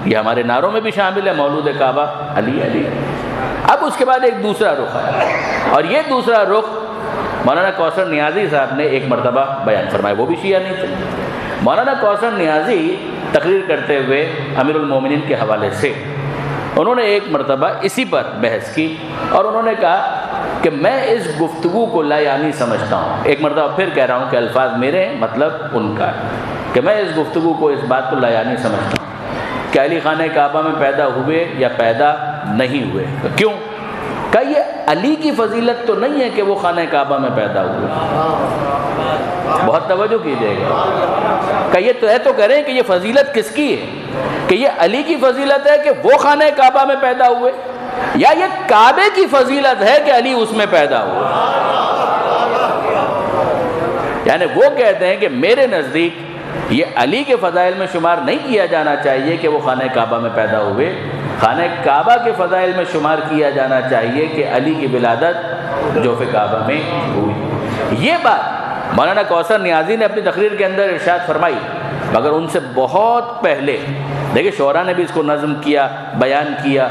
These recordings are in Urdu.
یہ ہمارے نعروں میں بھی شامل ہے، مولود کعبہ علی علی۔ اب اس کے بعد ایک دوسرا رخ ہے، اور یہ دوسرا رخ مولانا کوثر نیازی صاحب نے ایک مرتبہ بیان فرمایا، وہ بھی شیعہ نہیں تھے۔ مولانا کوثر نیازی تقریر کرتے ہوئے امیر المومنین کے حوالے سے انہوں نے ایک مرتبہ اسی پر بحث کی، اور انہوں نے کہا کہ میں اس گفتگو کو لا یعنی سمجھتا ہوں۔ ایک مرتبہ پھر کہہ رہا ہوں کہ الفاظ میرے ہیں، مطلب ان کا ہے، کہ میں اس گفتگو کو، اس بات کو لا یعنی سمجھتا ہوں کہ علی خانہ کعبہ میں پیدا ہوئے یا پیدا نہیں ہوئے۔ کیوں؟ کہ یہ علی کی فضیلت تو نہیں ہے کہ وہ خانہ کعبہ میں پیدا ہوئے، بہت توجہ کیجیے گا، کہ یہ طے تو کریں کہ یہ فضیلت کس کی ہے، کہ یہ علی کی فضیلت ہے کہ وہ خانہ کعبہ میں پیدا ہوئے، یا یہ کعبے کی فضیلت ہے کہ علی اس میں پیدا ہوئے۔ یعنی وہ کہتے ہیں کہ میرے نزدیک یہ علی کے فضائل میں شمار نہیں کیا جانا چاہیے کہ وہ خانہ کعبہ میں پیدا ہوئے، خانہ کعبہ کے فضائل میں شمار کیا جانا چاہیے کہ علی کی ولادت جوف کعبہ میں ہوئی۔ یہ بات مولانا کوثر نیازی نے اپنی تقریر کے اندر ارشاد فرمائی، مگر ان سے بہت پہلے دیکھیں شعراء نے بھی اس کو نظم کیا، بیان کیا۔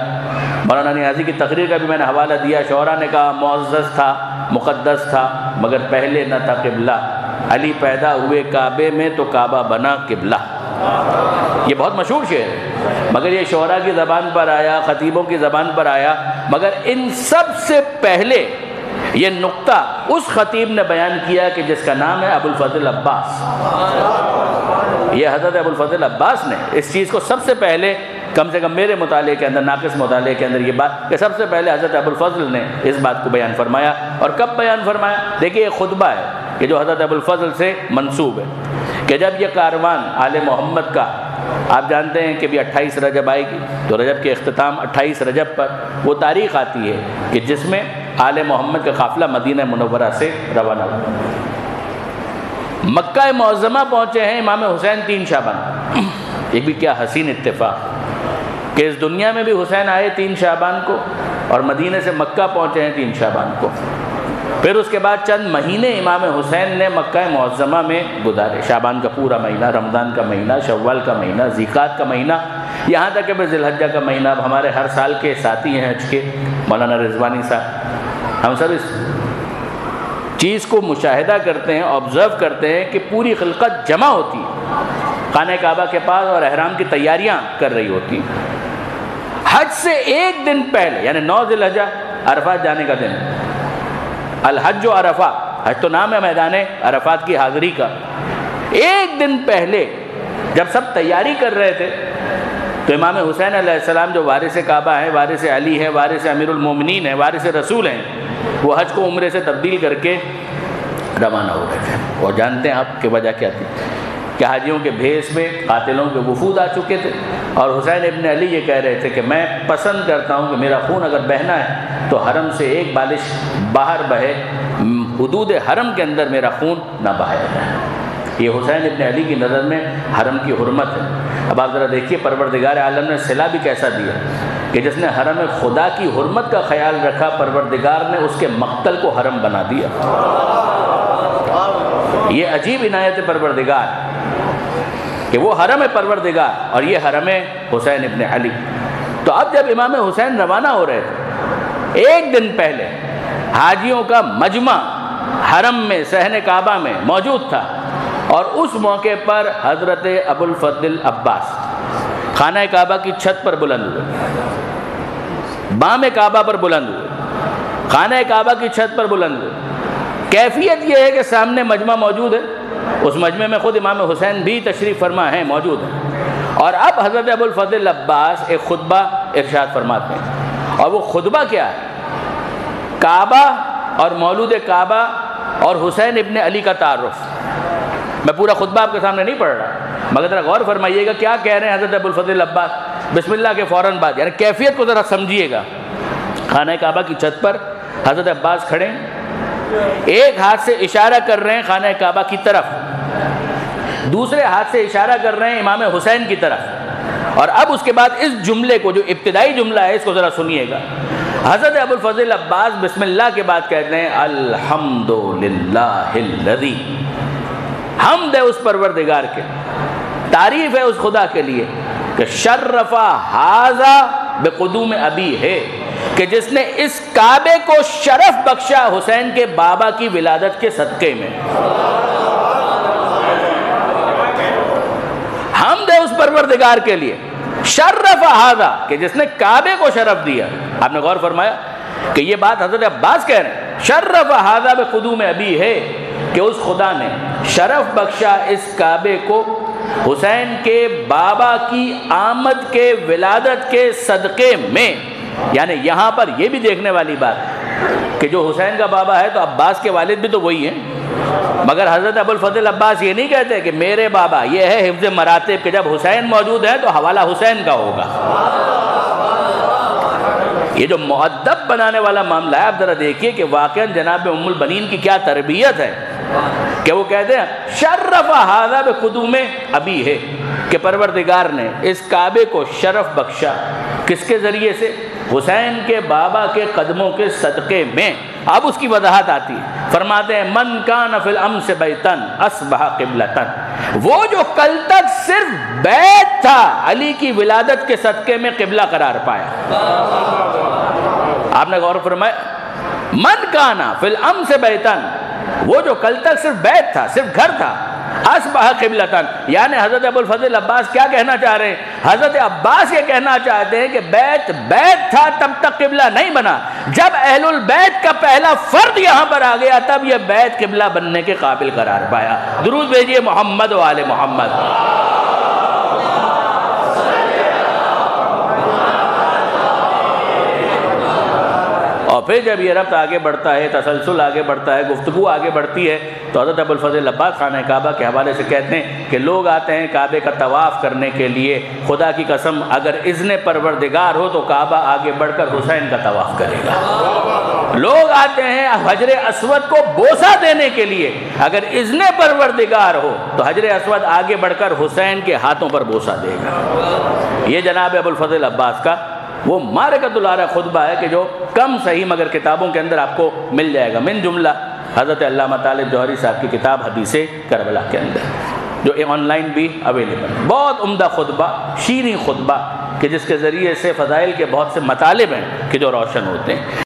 مولانا نیازی کی تقریر کا بھی میں نے حوالہ دیا، شعراء نے کہا معزز تھا، مقدس تھا، مگر پہلے نہ تھا قبلہ، علی پیدا ہوئے کعبے میں تو کعبہ بنا قبلہ۔ یہ بہت مشہور شعر ہے، مگر یہ شعراء کی زبان پر آیا، خطیبوں کی زبان پر آیا، مگر ان سب سے پہلے یہ نقطہ اس خطیب نے بیان کیا کہ جس کا نام ہے ابو الفضل عباس۔ یہ حضرت ابو الفضل عباس نے اس چیز کو سب سے پہلے، کم سے کم میرے مطالعے کے اندر، ناقص مطالعے کے اندر، یہ بات کہ سب سے پہلے حضرت ابو الفضل نے اس بات کو بیان فرمایا۔ اور کب بیان فرمایا؟ دیکھیے یہ خطبہ ہے کہ جو حضرت ابو الفضل سے منسوب ہے، کہ جب یہ کاروان آل محمد کا، آپ جانتے ہیں کہ بھی 28 رجب آئے گی، تو رجب کے اختتام 28 رجب پر وہ تاریخ آتی ہے کہ جس میں آل محمد کا قافلہ مدینہ منورہ سے روانہ ہوا۔ مکہ معظمہ پہنچے ہیں امام حسین 3 شعبان۔ یہ بھی کیا حسین اتفاق کہ اس دنیا میں بھی حسین آئے 3 شعبان کو، اور مدینہ سے مکہ پہنچے ہیں 3 شعبان کو۔ پھر اس کے بعد چند مہینے امام حسین نے مکہ معظمہ میں گزارے، شعبان کا پورا مہینہ، رمضان کا مہینہ، شوال کا مہینہ، ذیقات کا مہینہ، یہاں تک کہ ذی الحجہ کا مہینہ۔ اب ہمارے ہر سال کے ساتھی ہیں حج کے، مولانا رضوانی صاحب، ہم سب اس چیز کو مشاہدہ کرتے ہیں، آبزرو کرتے ہیں کہ پوری خلقت جمع ہوتی ہے خانہ کعبہ کے پاس اور احرام کی تیاریاں کر رہی ہوتی ہیں۔ حج سے ایک دن پہلے، یعنی 9 ذی الحجہ، عرفات جانے کا دن، الحج و عرفہ، حج تو نام ہے میدان عرفات کی حاضری کا، ایک دن پہلے جب سب تیاری کر رہے تھے تو امام حسین علیہ السلام جو وارث کعبہ ہیں، وارث علی ہیں، وارث امیر المومنین ہیں، وارث رسول ہیں، وہ حج کو عمرے سے تبدیل کر کے روانہ ہو رہے تھے۔ اور جانتے ہیں آپ کہ وجہ کیا تھی؟ کہ حاجیوں کے بھیس میں قاتلوں کے وفود آ چکے تھے، اور حسین ابن علی یہ کہہ رہے تھے کہ میں پسند کرتا ہوں کہ میرا خون اگر بہنا ہے تو حرم سے ایک بالش باہر بہے، حدود حرم کے اندر میرا خون نہ بہایا جائے۔ یہ حسین ابن علی کی نظر میں حرم کی حرمت ہے۔ اب آپ ذرا دیکھیے پروردگار عالم نے صلہ بھی کیسا دیا کہ جس نے حرم خدا کی حرمت کا خیال رکھا، پروردگار نے اس کے مقتل کو حرم بنا دیا۔ یہ عجیب عنایت پروردگار کہ وہ حرم پروردگار اور یہ حرم حسین ابن علی۔ تو اب جب امام حسین روانہ ہو رہے تھے، ایک دن پہلے حاجیوں کا مجمع حرم میں صحن کعبہ میں موجود تھا، اور اس موقع پر حضرت ابو الفضل عباس خانہ کعبہ کی چھت پر بلند ہوئے، بام کعبہ پر بلند ہوئے، خانہ کعبہ کی چھت پر بلند ہوئے۔ کیفیت یہ ہے کہ سامنے مجمع موجود ہے، اس مجمع میں خود امام حسین بھی تشریف فرما ہیں، موجود ہیں، اور اب حضرت ابو الفضل عباس ایک خطبہ ارشاد فرماتے ہیں، اور وہ خطبہ کیا ہے؟ کعبہ اور مولود کعبہ اور حسین ابن علی کا تعارف۔ میں پورا خطبہ آپ کے سامنے نہیں پڑھ رہا، مگر ذرا غور فرمائیے گا کیا کہہ رہے ہیں حضرت ابو الفضل عباس بسم اللہ کے فوراً بعد، یعنی کیفیت کو ذرا سمجھیے گا۔ خانہ کعبہ کی چھت پر حضرت عباس کھڑے ہیں، ایک ہاتھ سے اشارہ کر رہے ہیں خانہ کعبہ کی طرف، دوسرے ہاتھ سے اشارہ کر رہے ہیں امام حسین کی طرف، اور اب اس کے بعد اس جملے کو، جو ابتدائی جملہ ہے، اس کو ذرا سنیے گا۔ حضرت ابو الفضل عباس بسم اللہ کے بعد کہتے ہیں الحمدللہ الذی، حمد ہے اس پروردگار کے، تعریف ہے اس خدا کے لیے کہ شرف ھذا بقدوم ابی ہے، کہ جس نے اس کعبے کو شرف بخشا حسین کے بابا کی ولادت کے صدقے میں۔ حمد ہے اس پروردگار کے لیے، شرف ھذا، کہ جس نے کعبے کو شرف دیا۔ آپ نے غور فرمایا کہ یہ بات حضرت عباس کہہ رہے ہیں، شرف ھذا بقدوم ابی ہے، کہ اس خدا نے شرف بخشا اس کعبے کو حسین کے بابا کی آمد کے ولادت کے صدقے میں۔ یعنی یہاں پر یہ بھی دیکھنے والی بات کہ جو حسین کا بابا ہے تو عباس کے والد بھی تو وہی ہیں، مگر حضرت ابو الفضل عباس یہ نہیں کہتے کہ میرے بابا، یہ ہے حفظ مراتب کہ جب حسین موجود ہے تو حوالہ حسین کا ہوگا۔ یہ جو مؤدب بنانے والا معاملہ ہے، آپ ذرا دیکھیے کہ واقعاً جناب ام البنین کی کیا تربیت ہے کہ وہ کہتے ہیں شرف ھذا بقدوم ابی ہے، کہ پروردگار نے اس کعبے کو شرف بخشا، کس کے ذریعے سے؟ حسین کے بابا کے قدموں کے صدقے میں۔ اب اس کی وضاحت آتی ہے، فرماتے ہیں من کان فی الامس بیتن اصبح قبلتن، وہ جو کل تک صرف بیت تھا علی کی ولادت کے صدقے میں قبلہ قرار پایا۔ آپ نے غور فرمایا، من کانا فی الامس بیتن، وہ جو کل تک صرف بیت تھا، صرف گھر تھا، اصبح قبلتن، یعنی حضرت ابو الفضل عباس کیا کہنا چاہ رہے ہیں؟ حضرت عباس یہ کہنا چاہتے ہیں کہ بیت بیت تھا تب تک قبلہ نہیں بنا، جب اہل البیت کا پہلا فرد یہاں پر آ گیا تب یہ بیت قبلہ بننے کے قابل قرار پایا۔ درود بھیجئے محمد و آل محمد۔ اور پھر جب یہ ربط آگے بڑھتا ہے، تسلسل آگے بڑھتا ہے، گفتگو آگے بڑھتی ہے، تو حضرت ابو الفضل عباس خانہ کعبہ کے حوالے سے کہتے ہیں کہ لوگ آتے ہیں کعبے کا طواف کرنے کے لیے، خدا کی قسم اگر اذن پروردگار ہو تو کعبہ آگے بڑھ کر حسین کا طواف کرے گا۔ لوگ آتے ہیں حجر اسود کو بوسہ دینے کے لیے، اگر اذن پروردگار ہو تو حجر اسود آگے بڑھ کر حسین کے ہاتھوں پر بوسہ دے گا۔ یہ جناب ابو الفضل عباس کا وہ معرکۃ العرا خطبہ ہے کہ جو کم صحیح مگر کتابوں کے اندر آپ کو مل جائے گا، من جملہ حضرت علامہ طالب جوہری صاحب کی کتاب حدیث کربلا کے اندر، جو آن لائن بھی اویلیبل۔ بہت عمدہ خطبہ، شیریں خطبہ، کہ جس کے ذریعے سے فضائل کے بہت سے مطالب ہیں کہ جو روشن ہوتے ہیں۔